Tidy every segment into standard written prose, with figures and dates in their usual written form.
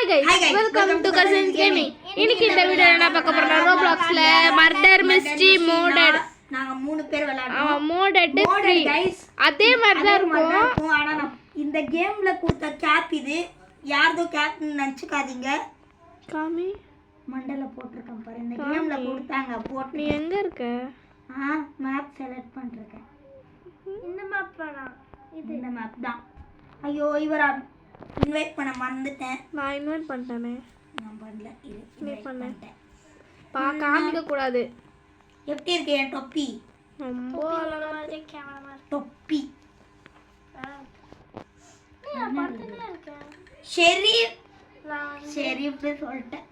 guys, welcome to Cousins Gaming. இன்னைக்கு இந்த வீடியோல என்ன பார்க்க போறோம்னா Robloxல மர்டர் மிஸ்ட்ரி மோடட். நாங்க 3 பேர் விளையாடுறோம். மோடட் guys. அதே மாதிரி தான் இருக்கும். ஆனா இந்த கேம்ல கொடுத்த கேப் இது யாரதோ கேப்னு நினைச்சுக்காதீங்க. காமி மண்டல போட்டுருக்கேன் பாரு. இந்த கேம்ல கொடுத்தாங்க போட்டு. நீ எங்க இருக்க? மேப் செலக்ட் பண்ணிருக்கேன். இந்த மேப் வேணா. இந்த மேப் தான். ஐயோ இவரா இன்வைட் பண்ண மறந்துட்டேன். நான் இன்வைட் பண்ணிட்டேனே. நான் பண்ணல. நீ பண்ணிட்டேன். காமிக்க கூடாது. எப்படி இருக்கு என் தொப்பி? ரொம்ப அழகா இருக்கு கேமரா. தொப்பி. நீ படுத்துட்டே இருக்க. ஷெரீஃப் சொல்லிட்டேன்.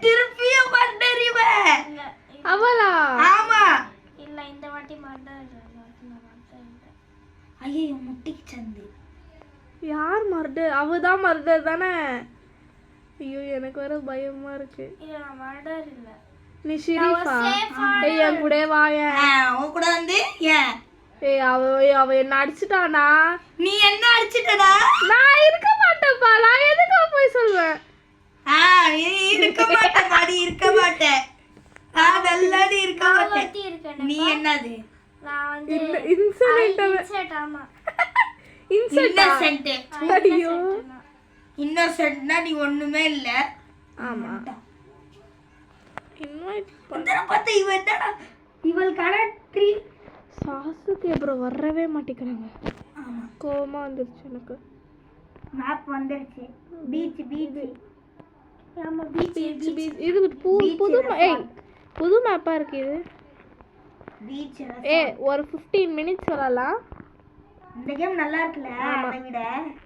திருப்பியும் மர்டரிவ. அவளா? ஆமா. இல்ல இந்த வாட்டி மர்டர். ஐயோ முட்டிக்கு சந்து. யார் மர்டர்? அவதான் மர்டர் தானே? ஐயோ எனக்கு வேற பயமா இருக்கு. இல்ல நான் மர்டர் இல்ல. நீ ஷெரீஃபா? ஏய் என் கூட வாயே. உன் கூட வந்து ஏன்? ஏய் அவ என்ன அடிச்சிட்டானா? நீ என்ன அடிச்சிட்டடா? நான் இருக்க மாட்டேன்ப்பா. நான் எதுக்கு போய் சொல்வேன்? இருக்க மாட்டேன். மாடி இருக்க மாட்டேன். நல்லடி இருக்க மாட்டேன். நீ என்னது? நான் வந்து இன்சென்ட். ஆமா இன்னசென்ட். ஐயோ இன்னசென்ட்னா நீ ஒண்ணுமே இல்ல. ஆமா இன்வைட் பண்ற பத்த இவடா இவள் கரெக்ட் சாசுக்கு அப்புறம் வரவே மாட்டேங்கறாங்க. ஆமா கோமா வந்துருச்சு எனக்கு. மேப் வந்துருச்சு. பீச். ஆமா பீச். இது புது மேப்பா இருக்கு இது. பீச் ஒரு 15 மினிட்ஸ் வரலாம். இந்த கேம் நல்லா இருக்குல? அதை விட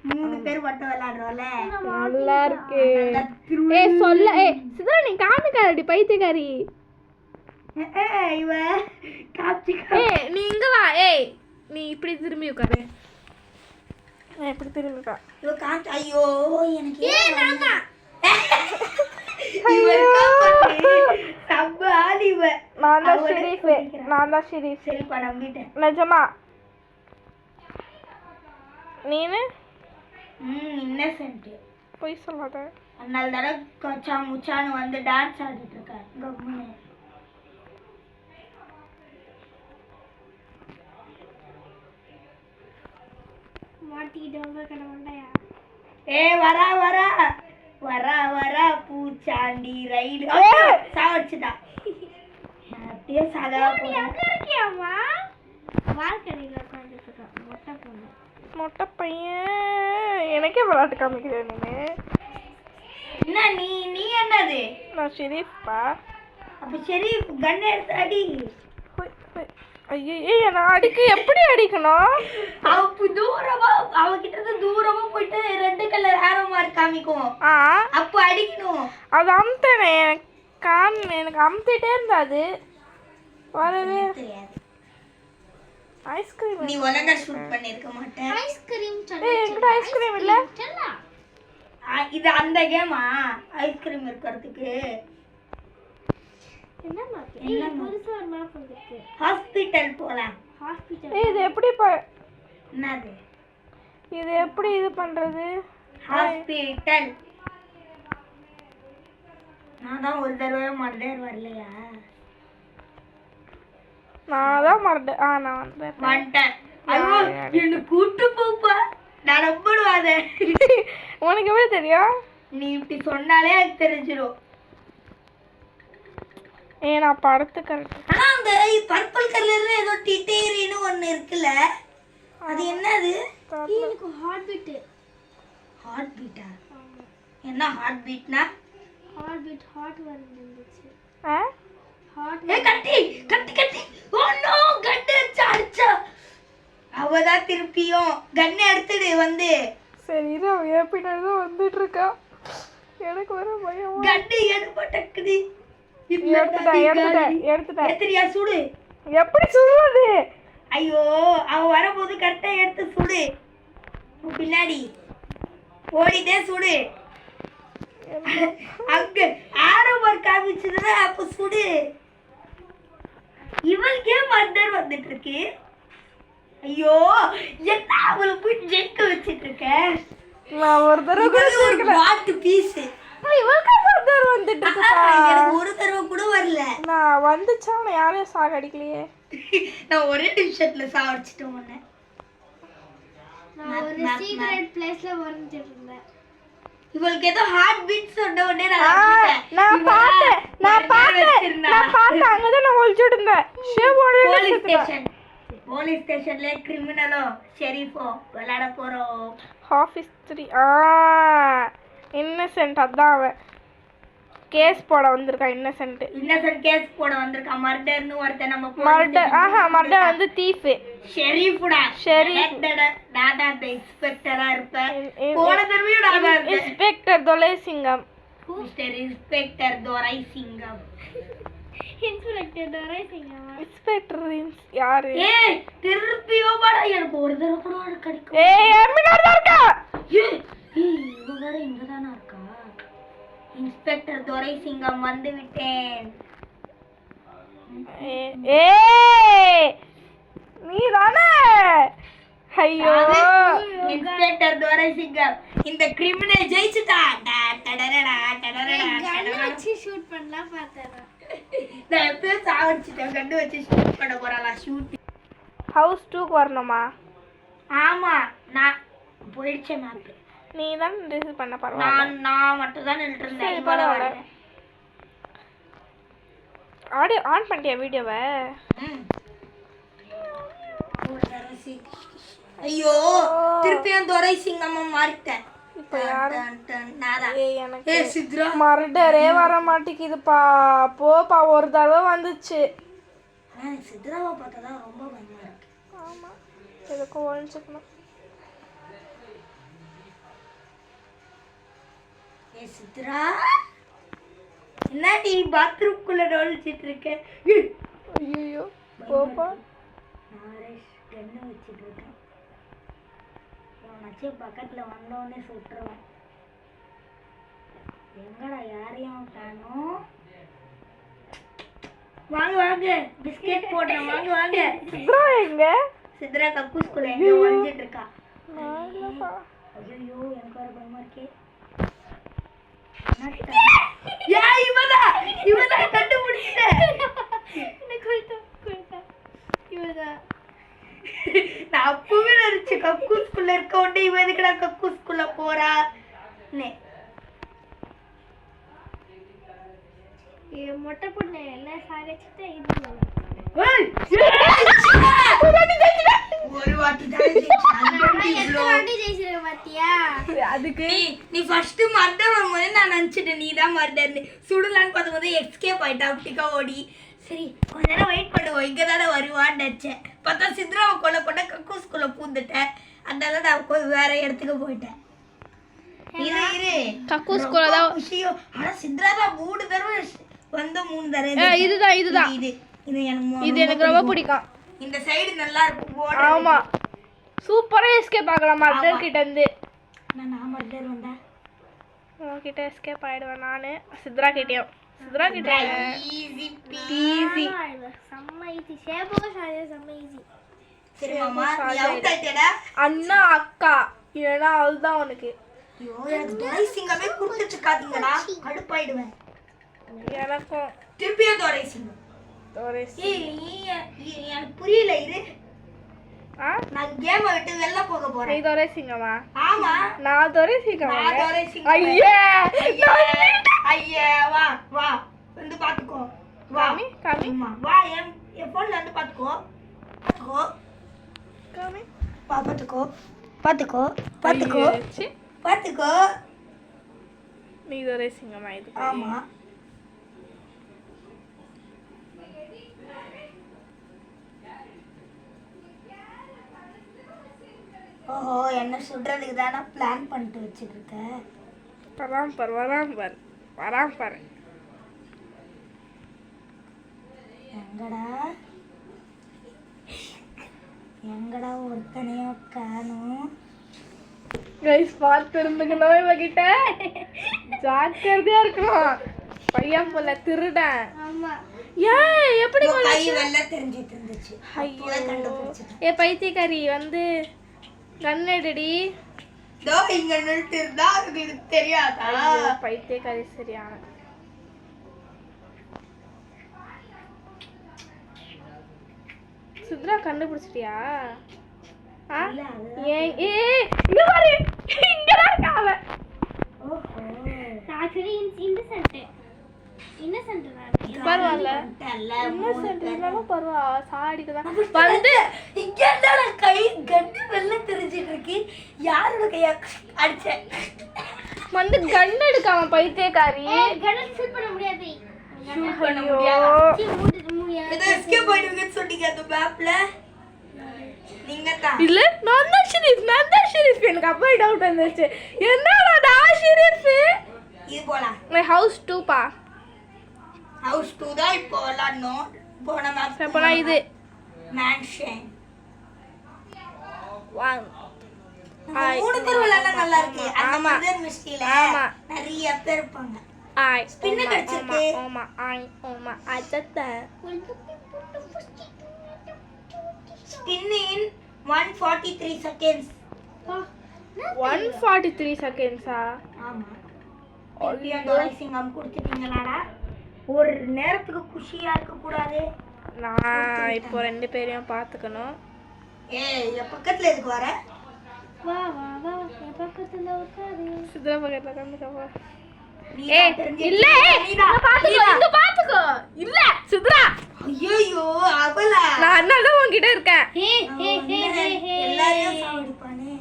3 பேர் மட்டும் விளையாடுறோம்ல. நல்லா இருக்கு. சொல்ல சிதா நீ காமிக்காதடி பைத்தியக்காரி. இவ காப்சிகா. நீ இங்க வா. நீ இப்படி திரும்பி உட்காரு. இப்படி திரும்பி உட்கார். இவ காம். ஐயோ எனக்கு நானா இவ காப்பி சபாலி இவ. நான் தான் ஷெரீஃப். சரி படம் விட்டு. நிஜமா நீனு இன்னசென்ட். போய் சொல்லாத. அண்ணால தர கச்சா முச்சான்னு வந்து டான்ஸ் ஆடிட்டு இருக்க. கம்முனு மாட்டிட்டவங்க கடவுளையா. வரா பூச்சாண்டி ரயில் சாவடிச்சுடா. அப்படியே சாகா போறேன். எங்க இருக்கியாமா? வால்கனில உட்கார்ந்துட்டு இருக்க. மொட்டை பையன் எனக்கே விளையாட்டு காமிக்கிறேன். என்ன நீ என்னது? நான் ஷெரீஃப்பா. அப்ப ஷெரீஃப் கன் எடுத்து அடி. ஐயோ நான் அடிக்க எப்படி அடிக்கணும்? அவகிட்ட இருந்து தூரமா போயிட்டு ரெட் கலர் ஆரோ மார்க் காமிக்கும். அப்ப அடிக்கணும். அது அமுத்தனே எனக்கு அமுத்திட்டே இருந்தாது. வரவே தெரியாது. ஐஸ்கிரீம் நீ ஒழுங்கா ஷூட் பண்ணிருக்க மாட்டே. ஐஸ்கிரீம் என்கிட்ட ஐஸ்கிரீம் இல்ல. இது அந்த கேமா? ஐஸ்கிரீம் இருக்கிறதுக்கு என்ன மேப்? புதுசா ஒரு மேப் வந்திருக்கு. ஹாஸ்பிடல் போலாம். இது எப்படி என்னது? இது எப்படி இது பண்றது? ஹாஸ்பிடல். நான் தான் ஒரு தடவை மர்டர் வரலையா? நான் தான் மறந்தேன். நான் வந்துட்டேன். ஐயோ என்ன கூட்டு போப்பா. நான் நம்புவாத. உனக்கு எப்படி தெரியும்? நீ இப்படி சொன்னாலே எனக்கு தெரிஞ்சிடும். நான் படத்து கரெக்ட். ஆனா அந்த பர்பிள் கலர்ல ஏதோ டிட்டேரின்னு ஒன்னு இருக்குல்ல, அது என்னது? எனக்கு ஹார்ட் பீட். ஹார்ட் பீட்டா? என்ன ஹார்ட் பீட்னா? ஹார்ட் வந்துச்சு. கட்டி. ஓ நோ கன் அடிச்சா. அவதான் திருப்பியும் கன் எடுத்துடு வந்து. சரி இது பின்னாடி தான் வந்துட்டு இருக்கா. எனக்கு வர பயம். கன் எடுப்பட்டக்குது. எடுத்துட்டேன். எத்தரியா சுடு. எப்படி சுடுறது? ஐயோ அவ வரும்போது கரெக்டா எடுத்து சுடு. பின்னாடி ஓடிட்டே சுடு. அங்க ஆரோ மார்க் காமிச்சதுன்னா அப்ப சுடு. இவளுக்கே மர்டர் வந்துட்டு இருக்கு. ஐயோ என்ன அவளை போய் ஜெயிக்க வச்சிட்டு இருக்க? நான் ஒரு தடவை கூட ஒரு பாட்டு பீஸ் இவளுக்கு மர்டர் வந்துட்டு இருக்குப்பா. எனக்கு ஒரு தடவை கூட வரல. நான் வந்துச்சா உன்னை யாரையும் சாகடிக்கலையே. நான் ஒரே டிஷர்ட்ல சாவடிச்சிட்டேன் உன்னை. நான் ஒரு சீக்ரெட் பிளேஸ்ல வரைஞ்சிட்டு இருந்தேன். இவளுக்கு ஏதோ ஹார்ட் பீட் சொன்ன உடனே நான் பார்த்தேன் அங்கதான் நான் ஒளிச்சிட்டு இருந்தேன். போலீஸ் ஸ்டேஷன்ல கிரிமினலோ ஷெரீஃபோ விளையாட போறோம். ஆஃபீஸ் 3 இன்னசென்ட் அதான் அவன் கேஸ் போட வந்திருக்கான். இன்னசென்ட் கேஸ் போட வந்திருக்கான். மர்டர்னு ஒருத்தன் நம்ம மர்டர் வந்து தீஃப் ஷெரீஃப்டா. டாடா இன்ஸ்பெக்டரா இருப்பேன். போன தடவையும் டாடா இருப்பேன். Inspector Thuraisingam. Inspector Thuraisingam. Inspector யாரு? ஏய் திருப்பியோ பாடா. எனக்கு ஒரு தடவை கூட கிடைக்கும். ஏய் எம்மினார் இருக்கா? ஏய் இங்க வேற இங்க தான இருக்கா? இன்ஸ்பெக்டர் துரைசிங்கம் வந்து விட்டேன். ஏய் நீ தானே? ஐயோ இன்ஸ்பெக்டர் துரைசிங்கம் இந்த கிரிமினல் ஜெயிச்சிட்டா. கண்ணு வச்சு ஷூட் பண்ணலாம் பார்த்தேன். நான் எப்பயும் சாவடிச்சிட்டேன். கண்டு வச்சு ஷூட் பண்ண போறாளா? ஷூட் ஹவுஸ் 2க்கு வரணுமா? ஆமா நான் போயிடுச்சேன். மேப் நீ தான் ரிசீவ் பண்ண பரவாயில்லை. நான் மட்டும் தான் நின்னுட்டு இருந்தேன். ஆடியோ ஆன் பண்ணிட்டியா வீடியோவை? ஐயோ திருப்பியும் துரைசிங்கம்மா மாறிட்டேன். இப்போ யாரு? எனக்கு சித்ரா மர்டரே வர மாட்டேங்குதுப்பா. போப்பா ஒரு தடவை வந்துச்சு. சித்ராவை பார்த்தா ரொம்ப பயமா இருக்கு. ஆமா எதுக்கும் ஒழிச்சுக்கணும். சித்ரா என்னடி பாத்ரூம்குள்ள நுழைச்சிட்டு இருக்க? ஐயோ போப்பா. நாரேஷ் கண்ணு வச்சிட்டு இருக்கேன். உனச்சு பக்கத்துல வந்தோடனே சுட்டுருவேன். எங்கடா யாரையும் காணோம்? வாங்க வாங்க பிஸ்கெட் போடுறேன். வாங்க வாங்க. சித்ரா எங்க? சித்ரா கக்கூஸ்குள்ள எங்க ஒளிஞ்சிட்டு இருக்கா? ஐயோ எனக்கு வர பயமா இருக்கே. இவதான் கண்டுபிடிச்சிட்டேன். நான் அப்பவே நினைச்சு கக்கூஸ்குள்ள இருக்க உடனே இவ எதுக்குடா கக்கூஸ்குள்ள போறா? மொட்டை பொண்ணு எல்லாம் சாகச்சிட்டு ஒரு வாட்டி அதுக்கு நீ ஃபர்ஸ்ட் மர்டர் வரும்போது நான் நினைச்சிட்டேன் நீ தான் மர்டர்னு. சுடலான்னு பார்க்கும்போது எஸ்கேப் ஆயிட்டா அப்படிக்கா ஓடி. சரி கொஞ்ச நேரம் வெயிட் பண்ணுவோம் இங்கே தானே வருவான்னு நினச்சேன். பார்த்தா சித்ராவை கொலை பண்ண கக்கூஸ்குள்ள பூந்துட்டேன். அதனால நான் வேற இடத்துக்கு போயிட்டேன். இரு கக்கூஸ்குள்ள தான் விஷயம். ஆனா சித்ரா தான் 3 தடவை வந்து 3 தடவை. இதுதான் இது எனக்கு ரொம்ப பிடிக்கும். இந்த சைடு நல்லா இருக்கும். ஆமா சூப்பரா எஸ்கேப் ஆகலாம் மர்டர் கிட்ட இருந்து. நான் மர்டர் வந்தா உன்கிட்ட எஸ்கேப் ஆயிடுவேன் நானு. சித்ரா கிட்டயும் ஈஸி செம்ம ஈஸி. ஷேபோ ஷாஜே செம்ம ஈஸி. சரி மாமா நீ அவுட் ஆயிட்டடா. அண்ணா அக்கா இல்லனா அதுதான் உனக்கு. ஐயோ எனக்கு துரைசிங்கமே குடுத்துட்டு காதீங்கடா. கடுப்பாயிடுவேன். எனக்கும் திருப்பியும் துரைசிங்கம். எனக்கு புரியல. இது நான் கேம் விட்டு வெளில போக போறேன். நீ துரைசிங்கமா? ஆமா நான் துரைசிங்கமா? ஐயே வா வா வந்து பாத்துக்கோ. காமி வா என் போன்ல வந்து பாத்துக்கோ. காமி பாத்துக்கோ. நீ துரைசிங்கமா? இது ஆமா ஓஹோ என்ன சுடுறதுக்கு தானே பிளான் பண்ணிட்டு வச்சுட்டு இருக்கேன். வராம் பாரு. எங்கடா ஒருத்தனையோ காணும். கைஸ் பார்த்து இருந்துக்கணும். இவகிட்ட ஜாக்கிரதையா இருக்கணும். பையன் போல திருடன். ஆமா ஏய் எப்படி கை வெள்ள தெரிஞ்சிட்டு இருந்துச்சு. ஐயோ ஏ பைத்தியக்காரி வந்து கன் எடுடி. தோ இங்க நின்னுட்டு இருந்தா உங்களுக்கு தெரியாதா? பைத்தியக்காரி சரியான. சுத்ரா கண்டுபிடிச்சிட்டியா? ஏன் இங்க பாரு, இங்கதான் இருக்கா அவ. ஆக்சுவலி இன்னசென்ட் பரவாயில்ல, இன்னசென்ட் இருந்தாலும் பரவாயில்ல, சாடிக்குதான் வந்து இங்க இருந்தா கை கண்டு வெள்ள தெரிஞ்சிட்டு இருக்கு. யாரோட கையா அடிச்சேன் வந்து கன் எடுக்காம பைத்தியக்காரி. கடன் ஷூட் பண்ண முடியாது. ஷூட் பண்ண முடியாது. முடியாது. இது எஸ்கேப் ஆயிடுவீங்கன்னு சொன்னீங்க அந்த மேப்ல. நீங்க தான் இல்ல, நான் தான் ஷெரீஃப். எனக்கு அப்பவே டவுட் வந்துச்சு, என்னடா நான் ஷெரீஃப். இது போலாம். மை ஹவுஸ் 2 பா. ஹவுஸ் 2 தான் இப்போ விளையாடணும். போன மேப் அப்பனா இது மேன்ஷன். 1 மூணு பேர் விளையாட நல்லா இருக்கு. அந்த ஆமா. மதர் மிஸ்டில ஆமா. நிறைய பேர் இருப்பாங்க. ஐ ஸ்பின் கடிச்சிருக்கு. ஆமா அச்சத்த. ஸ்பின் இன் 143 செகண்ட்ஸ். 143 செகண்ட்ஸா? ஆமா. சிங்கம் கொடுத்துட்டீங்களாடா? ஒரு நேரத்துக்கு குஷியா இருக்க கூடாது. நான் இப்போ 2 பேரையும் பார்த்துக்கணும். ஏய், என் பக்கத்துல எதுக்கு வர? வா என் பக்கத்துல உட்காரு. சுத்ரா பக்கத்துல கண்டுக்கவா? நீ ஏய் தான் தெரிஞ்சுக்கிட்ட. இல்ல, இங்க பாத்துக்கோ. இல்ல சுத்ரா, ஐயோ அவளா? நான் அண்ணா உன்கிட்ட இருக்கேன். எல்லாரையும் சாவடிப்பானே.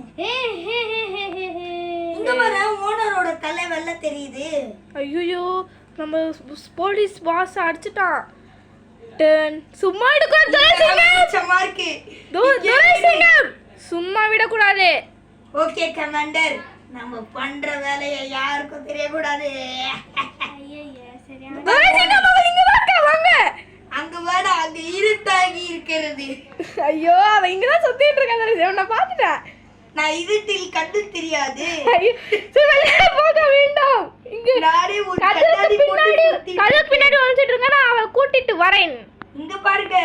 இங்க வர ஓனரோட தலை வெள்ள தெரியுது. ஐயோ, நம்ம போலீஸ் பாஸ் அடிச்சிட்டான். சும்மா சமா இருக்கு. சும்மா விடக்கூடாது. ஓகே கமாண்டர், நம்ம பண்ற வேலையை யாருக்கும் தெரியக்கூடாது. அங்க வேட அங்க இருட்டாகி இருக்கிறது. ஐயோ, அவ இங்கதான் சுத்திட்டு இருக்கா. நான் பாத்துட்டேன். நான் இருட்டில் கண்டு தெரியாது. போக வேண்டாம். இங்க நானே ஒரு கண்ணாடி போட்டு கதவுக்கு பின்னாடி ஒளிஞ்சிட்டு இருங்க, நான் அவளை கூட்டிட்டு வரேன். இங்க பாருங்க,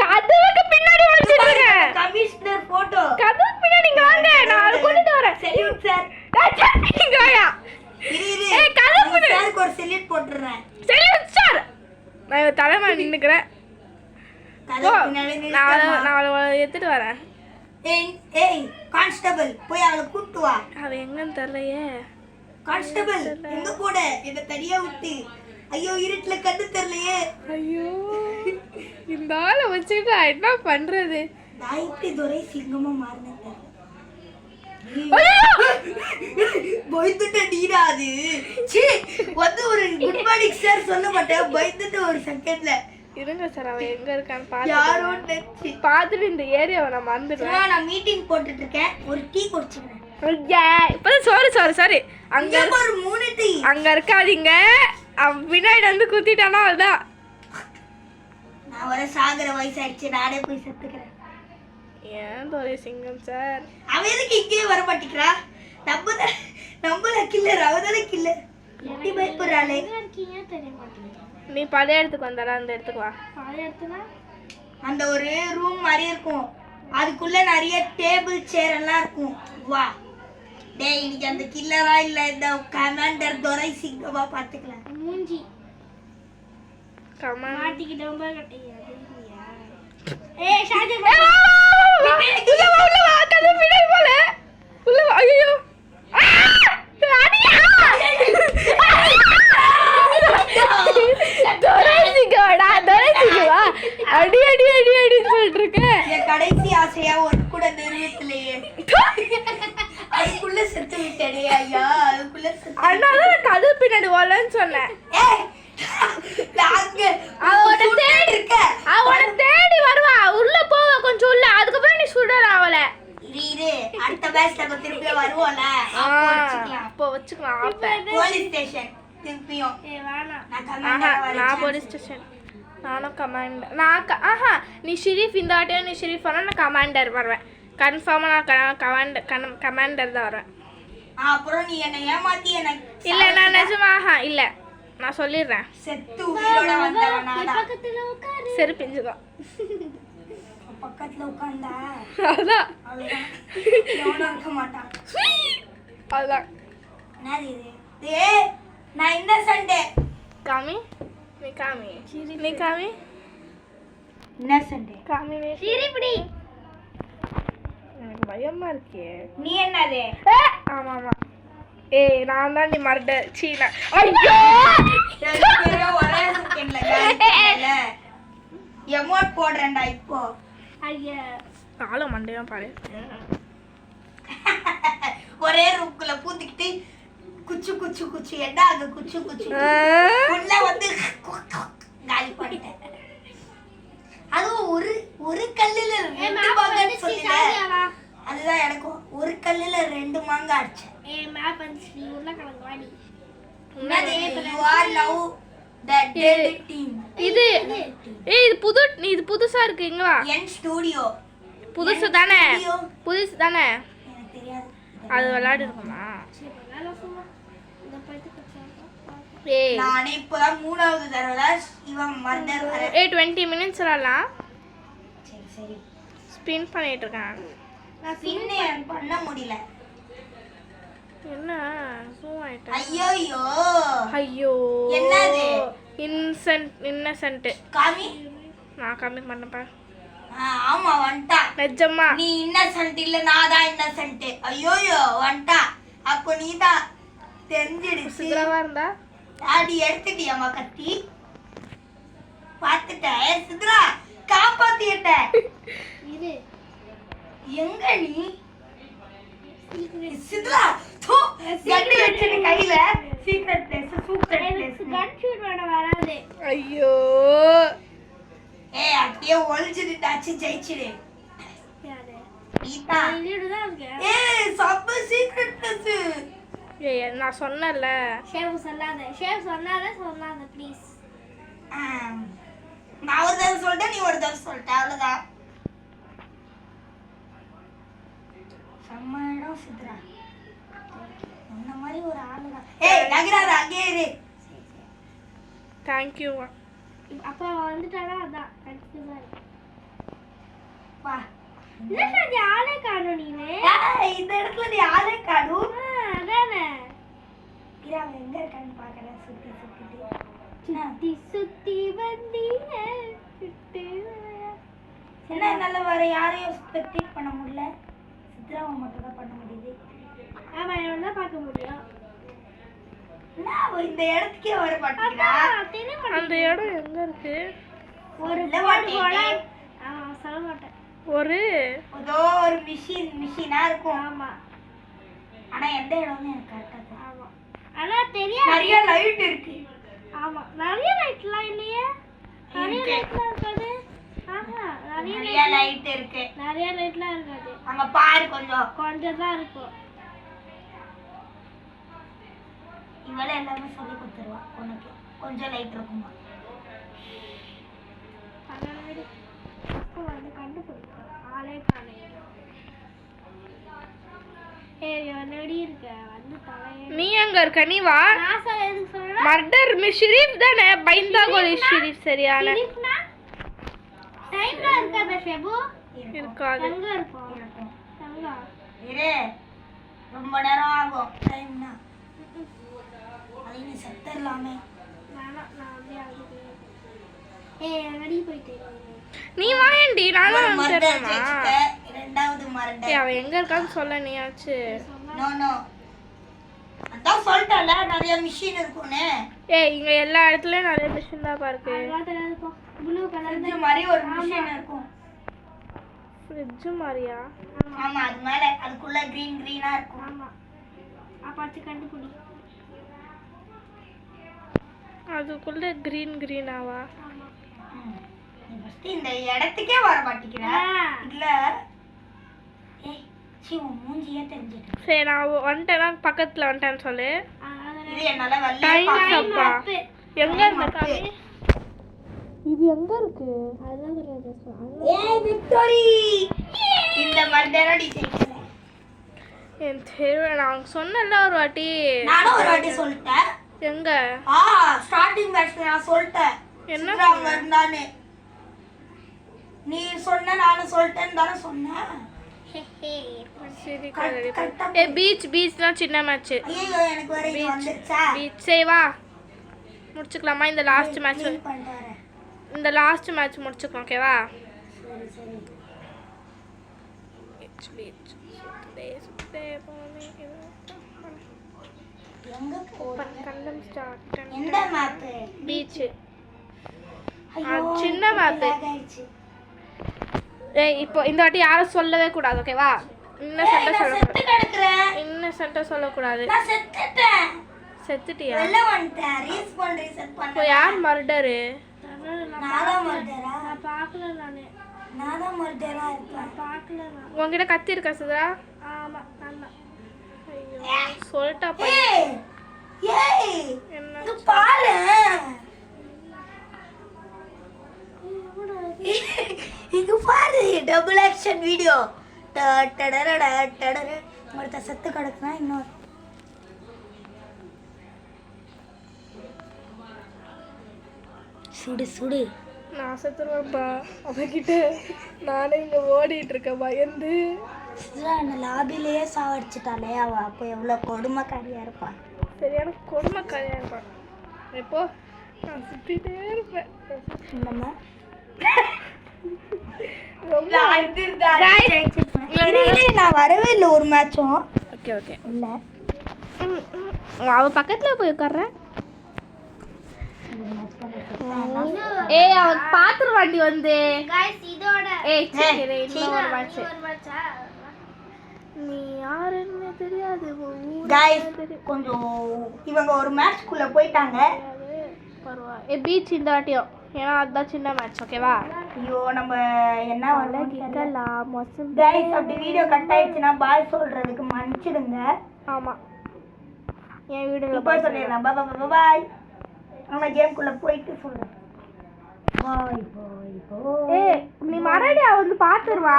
கதவுக்கு பின்னாடி ஒளிஞ்சிட்டு இருங்க. Commissioner photo. கதவுக்கு பின்னாடி இங்க வாங்க, நான் அவளை கூட்டிட்டு வரேன். Salute sir. இங்க வாயா. இரு ஏய், கதவுக்கு சாருக்கு ஒரு செல்யூட் போட்டுறேன். Salute sir. நான் இவ தலைமை நின்னுக்கிறேன். கதவுக்கு பின்னாடி நான் அவளை எடுத்துட்டு வரேன். ஏய் கான்ஸ்டபிள், போய் அவளை கூட்டு வா. அவ எங்கன்னு தெரியலையே. கான்ஸ்டபிள் எங்க போட? என்ன தனியா விட்டு. ஐயோ, இருட்டுல கண்டு தெரியலையே. ஐயோ, இந்த ஆளை வச்சுக்கிட்டு நான் என்ன பண்றது? நான் இப்படி துரை சிங்கமா மாறினேன். பயந்துட்ட நீராது. சீ, வந்து ஒரு குட் மார்னிங் சார் சொல்ல மாட்டேன். பயந்துட்டு ஒரு செகண்ட்ல. இருங்க சார், அவ எங்க இருக்கான்னு யாரோ பாத்து பாத்துட்டு இந்த ஏரியாவை நான் மறந்துடுவேன். நான் மீட்டிங் போட்டுட்டு இருக்கேன். ஒரு டீ குடிச்சுக்கிறேன். இப்பதான் சாரி அங்க ஒரு 3 டீ. அங்க இருக்காதீங்க. அவன் பின்னாடி வந்து குத்திட்டானா அதுதான். நான் வர சாகர வயசாயிடுச்சு. நானே போய் செத்துக்கிறேன். ஏன் தோரை சிங்கம் சார்? அவன் எதுக்கு இங்கே வர மாட்டேங்கிறா? நம்மள கில்லர், அவதான கில்லர். எப்படி பயப்படுறாளே? இருக்கீங்க தெரிய மாட்டேங்குது. நீ பழைய இடத்துக்கு வந்தாடா, அந்த இடத்துக்கு வா. பழைய இடத்துல அந்த ஒரு ரூம் மாதிரி இருக்கும். அதுக்குள்ள நிறைய டேபிள் சேர் எல்லாம் இருக்கும். வா டேய், இன்னைக்கு அந்த கில்லரா இல்ல இந்த கமாண்டர் துரை சிங்கமா பாத்துக்கலாம். மூஞ்சி கமான் மாட்டிக்கிட்ட ரொம்ப கட்டையா. ஏய் ஷாஜி, உள்ள வா, கதவு பின்னாடி போல. உள்ள வா. ஐயோ, அடி அடி அடி அடின்னு சொல்லிட்டு இருக்கேன். என் கடைசி ஆசையா ஒரு கூட நிறுவத்திலேயே அதுக்குள்ள செத்து விட்டேனே ஐயா. அதுக்குள்ள அதனால நான் கதவு பின்னாடி வரலன்னு சொன்னேன். அவனை தேடி வருவா. உள்ள போவ கொஞ்சம் உள்ள, அதுக்கப்புறம் நீ சுடற அவளை. அடுத்த பேட்ச் நம்ம திருப்பி வருவோம்ல, அப்போ வச்சுக்கலாம். போலீஸ் ஸ்டேஷன் திருப்பியும். நான் போலீஸ் ஸ்டேஷன். நானும் கமாண்டர். நீ ஷெரீஃப். இந்த வாட்டியும் நீ ஷெரீஃப் ஆனால் நான் கமாண்டர் வருவேன். கன்ஃபார்மாக நான் கமாண்டர் தான் வருவேன். அப்புறம் நீ என்ன ஏமாத்தி எனக்கு இல்லை, நான் நிஜமா இல்லை, நான் சொல்லிடுறேன். செத்து உயிரோட வந்தவனாடா. பக்கத்துல உட்காரு. சரி பிஞ்சுதான் பக்கத்துல உட்கார்ந்தா அதான் அவ்வளவுதான். எவனும் இருக்க மாட்டான். அதான் என்னது இது? ஏய் நான் இன்னசென்ட். காமி நீ காமி நீ காமி இன்னசென்ட். காமி சிரிப்புடி. எனக்கு பயமா இருக்கே. நீ என்னது? ஆமா ஆமா. ஏய் நான் தான் நீ மறட சீனா. ஐயோ ஒரே செகண்ட்ல காலில எமோட் போடுறேன்டா இப்போ. ஐயா ஆள மண்டையா பாரு. ஒரே ரூக்குள்ள பூத்திக்கிட்டு குச்சு குச்சு குச்சு என்ன அங்க குச்சு குச்சு உள்ள வந்து காலி பண்ணிட்டேன். அதுவும் ஒரு ஒரு கல்லுல ரெண்டு மாங்காய் சொல்லில. அதுதான் எனக்கும் ஒரு கல்லுல 2 மாங்காய் அடிச்சேன். மேப் வந்து நீ உருளைக்கிழங்கு வாடி. You are now the dead team. இது ஏய் இது புதுசா இருக்குங்களா? என் ஸ்டுடியோ புதுசு தானே? புதுசு தானே? எனக்கு தெரியாது. அது விளையாடி இருக்குமா? சரி நல்லா சும்மா இந்த பைத்து கச்சா. ஏய் நானே இப்பதான் 3வது தடவை இவன் மர்டர் வர. ஏய் 20 மினிட்ஸ் விளையாடலாம். சரி சரி ஸ்பின் பண்ணிட்டு இருக்கேன். நான் சின்ன பண்ண முடியல. என்ன ஜூம் ஆயிட்டா? ஐயோ ஐயோ என்னது? இன்னசென்ட். காமி நான் கம்மி பண்ணப்பா. ஆமா வந்துட்டா. நிஜமா நீ இன்னசென்ட் இல்ல நான் தான் இன்னசென்ட். ஐயோ வந்துட்டா. அப்போ நீ தான் தெரிஞ்சிடுச்சு. சித்ராவா இருந்தா ஆடி எடுத்துட்டியாமா கத்தி? பார்த்துட்டேன் சித்ரா காப்பாத்திட்ட. இரு எங்க நீ சித்ரா? தூ கட்டி வச்சிரு கையில. சீக்ரெட் பிளேஸ் சூப்பர் எனக்கு பிளேஸ். கன் ஷூட் பண்ண வராது. ஐயோ ஏய் அப்படியே ஒளிஞ்சிட்டாச்சு ஜெயிச்சிடு. யாரு நீதா. இல்லைடு தான் இருக்கேன். ஏய் சப்ப சீக்ரெட் பிளேஸ். ஏய் நான் சொன்னல. ஷேவ் சொல்லாத ப்ளீஸ். நான் ஒரு தடவை சொல்லிட்டேன் நீ ஒரு தடவை சொல்லிட்ட அவ்வளவுதான். செம்ம இடம் சித்ரா. இந்த மாதிரி ஒரு ஆளுதான். ஏய் நகராத அங்கே இரு. Thank you. அப்பா வந்துட்டானா அதான் கன்ஃபியூஸா இருக்கு. வா. இல்ல சார் ஆளே காணோம் நீனே. ஏய் இந்த இடத்துல நீ ஆளே காணு. அதானே. இரா எங்க இருக்கான்னு பார்க்கறேன் சுத்தி சுத்தி. சுத்தி சுத்தி வந்தீங்க சுத்தி. என்ன நல்ல வர யாரையும் ஸ்பெக்டேட் பண்ண முடியல. சித்ராவை மட்டும் தான் பண்ண முடியுது. ஆமா என்ன பார்க்க முடியும். நான் இந்த இடத்துக்கே வர மாட்டேங்கிறா. அந்த இடம் எங்க இருக்கு? ஒரு இல்ல போர்டு போல. மாட்டேன். சொல்ல மாட்டேன். ஒரு ஏதோ ஒரு மிஷினா இருக்கும். ஆமா ஆனா எந்த இடம்னு எனக்கு கரெக்டா தெரியும். ஆமா ஆனா தெரியாது. நிறைய லைட் இருக்கு. ஆமா நிறைய லைட்லாம் இல்லையே. நிறைய இருக்கு. லைட்லாம் இருக்காது. ஆஹா நிறைய லைட் இருக்கு. நிறைய லைட்லாம் இருக்காது. அங்க பாரு கொஞ்சம். கொஞ்சம் தான் இருக்கும். இவளே எல்லாமே சொல்லி கொடுத்துருவா உனக்கு. கொஞ்சம் லைட் இருக்குமா? அதனால அப்போ வந்து கண்டுபிடிக்கும். ஆளே காணோம். ஏய் என்னடி இருக்க வந்து தலையே. நீ எங்க இருக்க? நீ வா. நான் சொல்ல எதுக்கு சொல்றேன்? மர்டர் ஷெரீஃப் தானே? பைந்தா கோலி ஷெரீஃப் சரியான சிரிப்னா டைம்ல இருக்காத ஷெபு. இருக்காது. எங்க இருக்கும்? இருக்கும். எங்க? இரு. ரொம்ப நேரம் ஆகும் டைம்னா. அது நீ செத்துடலாமே. நான் அப்படியே ஆகுது. ஏய் என்னடி போயிட்டே. நீ வாயண்டி. நான் ஒரு தான் மர்டர் தெரியுமா? ஜெயிச்சிட்ட. இரண்டாவது ஏய் மர்டர். அவ எங்க இருக்கான்னு சொல்ல நீயாச்சு. No no. அதான் சொல்லிட்டல நிறைய மிஷின் இருக்கும்னு. ஏய் இங்க எல்லா இடத்துலயும் நிறைய மிஷின் தான் இருக்கு. அதெல்லாம் தெரியாது போ. ப்ளூ கலர் இந்த மாதிரி ஒரு மிஷின் இருக்கும். ஃப்ரிட்ஜ் மாதிரியா? ஆமா அது மேல அதுக்குள்ள கிரீனா இருக்கும். ஆமா பார்த்து கண்டுபிடி. அதுக்குள்ள கிரீனாவா? ஆமா நீ ஃபர்ஸ்ட் இந்த இடத்துக்கே வர மாட்டேங்கிற. இல்ல ஏய் சீ உன் மூஞ்சியே தெரிஞ்சிட்டு. சரி நான் வந்துட்டேன்னா பக்கத்துல வந்துட்டேன்னு சொல்லு. இது என்னால வரல. டைம் பாக்க. அப்பா எங்க இருக்க காமி? இது எங்க இருக்கு? அதான் தெரியாது. ஏய் விக்டரி. இந்த மர்டரடி ஜெயிச்சல. என் தெரியல. நான் சொன்னல ஒரு வாட்டி. நானும் ஒரு வாட்டி சொல்லிட்டேன். எங்க? ஸ்டார்டிங் மேட்ச்ல நான் சொல்லிட்டேன். என்ன சித்ரா இருந்தானே. நீ சொன்ன நானும் சொல்லிட்டேன்னு தானே சொன்னேன். ஏ பீச் தான் சின்ன மேட்ச். ஐயோ எனக்கு வர இது வந்துச்சா பீச் சரி வா முடிச்சுக்கலாமா இந்த லாஸ்ட் மேட்ச். பண்ணிட்டு வரேன். இந்த லாஸ்ட் மேட்ச் முடிச்சுக்கலாம் ஓகேவா. சரி சரி பீச் எங்க போறோம்? கண்டம் ஸ்டார்ட். எந்த மேப்? பீச். ஐயோ சின்ன மேப். ஆயிடுச்சு. ஏய் இப்போ இந்த வாட்டி யாரும் சொல்லவே கூடாது ஓகேவா. இன்னசென்ட்டா செத்து சொல்லக்கூடாது. கிடக்குறேன். இன்னசென்ட்டா சொல்லக்கூடாது. நான் செத்துட்டேன். செத்துட்டியா? வெளில வந்துட்டேன். ரீசெட் இப்போ பண்ணேன். யார் மர்டரு? நாதான் மர்டரா? நான் பார்க்கல நானு. நாதான் மர்டரா இருப்பேன். பார்க்கல நான். உன்கிட்ட கத்தி இருக்கா சுதா? ஆமா நான் ஐயோ சொல்லிட்டா பா. ஏய் ஏய் என்ன இங்க பாரு. இங்க பாரு டபுள் ஆக்ஷன் வீடியோ. ஒருத்த செத்து கிடக்குனா இன்னொரு சுடு சுடு. நான் செத்துருவேன்ப்பா அவகிட்ட. நானே இங்க ஓடிட்டு இருக்கேன் பயந்து. என்ன லாபிலேயே சாவடிச்சிட்டாலே அவ. அப்போ எவ்வளவு கொடுமைக்காரியா இருப்பா. சரியான கொடுமைக்காரியா இருப்பான். இப்போ நான் சுத்திட்டே இருப்பேன். நம்ம நான் வரவே இல்லை ஒரு மேட்சும். ஓகே ஓகே இல்லை அவ பக்கத்துல போய் உட்கார்றேன். ஏய் அவ பாத்துருவாண்டி வந்து. गाइस இதோட ஏய் சரி இன்னொரு மேட்ச். ஒரு மச்சா நீ யாருன்னு தெரியாது. காய்ஸ் கொஞ்சம் இவங்க ஒரு மேட்ச்க்குள்ள போயிட்டாங்க. பரவாயில்ல. ஏய் பீச் இந்த வாட்டியும் ஏன்னா அதுதான் சின்ன மேட்ச் ஓகேவா. ஐயோ நம்ம என்ன கிக்கலாம் மொசம். காய்ஸ் அப்படி வீடியோ கட் ஆயிடுச்சுன்னா பாய் சொல்றதுக்கு மன்னிச்சிடுங்க. ஆமா என் வீடியோல போய் சொல்லிடலாம். பாய் பாய். நம்ம கேம்குள்ள போயிட்டு சொல்றேன். பாய் பாய் பாய். ஏய் நீ மறுபடியும் அவ வந்து பாத்துருவா.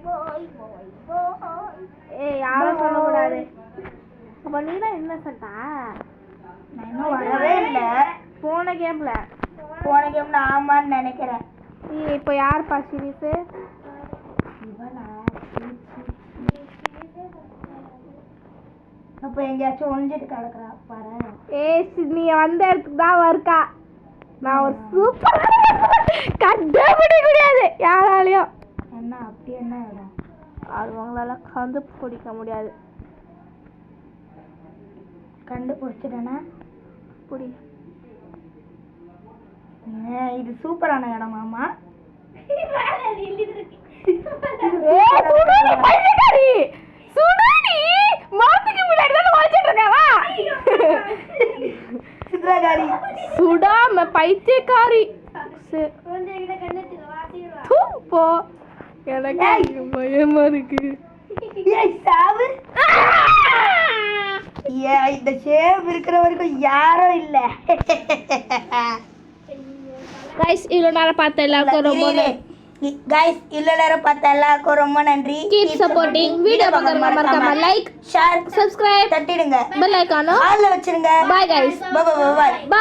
பாய் பாய் பாய். ஏய் யாரும் சொல்லக்கூடாது. அப்ப நீ தான் இன்னசென்ட்டா? நான் இன்னும் வரவே இல்லை. போன கேம்ல ஆமான்னு நினைக்கிறேன். இப்போ யாருப்பா சீரியஸ்? அப்ப எங்கேயாச்சும் ஒழிஞ்சிட்டு கிடக்குறா பாரு. ஏய் நீ வந்த இடத்துக்கு தான் இருக்கா. நான் ஒரு சூப்பர் கண்டுபிடிக்க முடியாது யாராலையும். என்ன அப்படி என்ன இடம்? அவங்களால கண்டுபிடிக்க முடியாது. கண்டுபிடிச்சிட்டேன்னா புடி. இது சூப்பரான இடமாமா. சுடாம பைத்தியக்காரி. வந்து எங்க கண்ணத்துல வாசிடுவா. போ எனக்கு பயமா இருக்கு. இந்த சேவ் இருக்கிற வரைக்கும் யாரும் இல்ல. கைஸ் இவ்வளவு நேரம் பார்த்த எல்லாருக்கும் ரொம்ப நன்றி. Keep supporting. வீடியோ பார்க்கறவங்க மறக்காம லைக், ஷேர், சப்ஸ்கிரைப், தட்டிடுங்க. பெல் ஐகானை ஆல்ல வச்சிருங்க. Bye guys. Bye bye by.